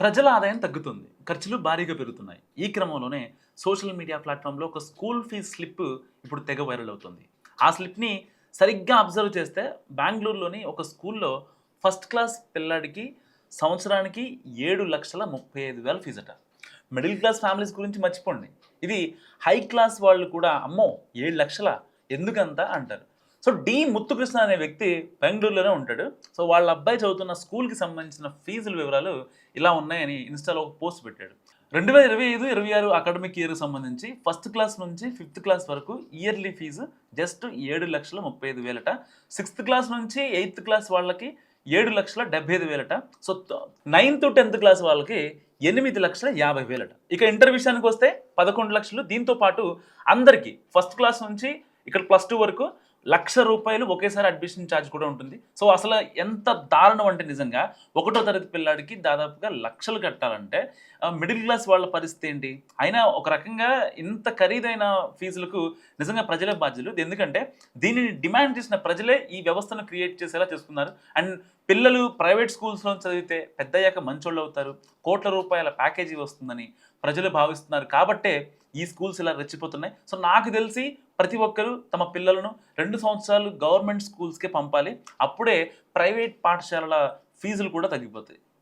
ప్రజల ఆదాయం తగ్గుతుంది. ఖర్చులు భారీగా పెరుగుతున్నాయి. ఈ క్రమంలోనే సోషల్ మీడియా ప్లాట్‌ఫామ్‌లో ఒక స్కూల్ ఫీజ్ స్లిప్ ఇప్పుడు తెగ వైరల్ అవుతుంది. ఆ స్లిప్‌ని సరిగ్గా అబ్జర్వ్ చేస్తే బెంగుళూరులోని ఒక స్కూల్‌లో ఫస్ట్ క్లాస్ పిల్లాడికి సంవత్సరానికి 7,35,000 ఫీజట. మిడిల్ క్లాస్ ఫ్యామిలీస్ గురించి మర్చిపోండి. ఇది హై క్లాస్ వాళ్ళు కూడా అమ్మో! 7,00,000 ఎందుకంత అంటారు. సో, ముత్తుకృష్ణ అనే వ్యక్తి బెంగుళూరులోనే ఉంటాడు. సో, వాళ్ళ అబ్బాయి చదువుతున్న స్కూల్‌కి సంబంధించిన ఫీజుల వివరాలు ఇలా ఉన్నాయని ఇన్‌స్టాలో ఒక పోస్ట్ పెట్టాడు. 2025, 26 అకాడమిక్ ఇయర్‌కి సంబంధించి ఫస్ట్ క్లాస్ నుంచి ఫిఫ్త్ క్లాస్ వరకు yearly fees just 7,35,000 sixth class నుంచి ఎయిత్ క్లాస్ వాళ్ళకి 7,75,000 సో, నైన్త్, 10థ్ క్లాస్ వాళ్ళకి 8,50,000 ఇక ఇంటర్ విషయానికొస్తే 11,00,000 దీంతో పాటు అందరికీ ఫస్ట్ క్లాస్ నుంచి ఇక్కడ +2 వరకు ₹1,00,000 ఒకేసారి అడ్మిషన్ ఛార్జ్ కూడా ఉంటుంది. సో, అసలు ఎంత దారుణం అంటే నిజంగా ఒకటో తరగతి పిల్లాడికి దాదాపుగా లక్షలు కట్టాలంటే మిడిల్ క్లాస్ వాళ్ళ పరిస్థితి ఏంటి? అయినా ఒక రకంగా ఇంత ఖరీదైన ఫీజులకు నిజంగా ప్రజలే బాధ్యులు. ఎందుకంటే దీనిని డిమాండ్ చేసిన ప్రజలే ఈ వ్యవస్థను క్రియేట్ చేసేలా చేసుకున్నారు. అండ్ పిల్లలు ప్రైవేట్ స్కూల్స్‌లో చదివితే పెద్దయ్యాక మంచోళ్ళవుతారు. కోట్ల రూపాయల ప్యాకేజీ వస్తుందని ప్రజలు భావిస్తున్నారు కాబట్టే ఈ స్కూల్స్ ఇలా రెచ్చిపోతున్నాయి. సో, నాకు తెలిసి ప్రతి ఒక్కరు తమ పిల్లలను 2 సంవత్సరాలు గవర్నమెంట్ స్కూల్స్‌కే పంపాలి. అప్పుడే ప్రైవేట్ పాఠశాలల ఫీజులు కూడా తగ్గిపోతాయి.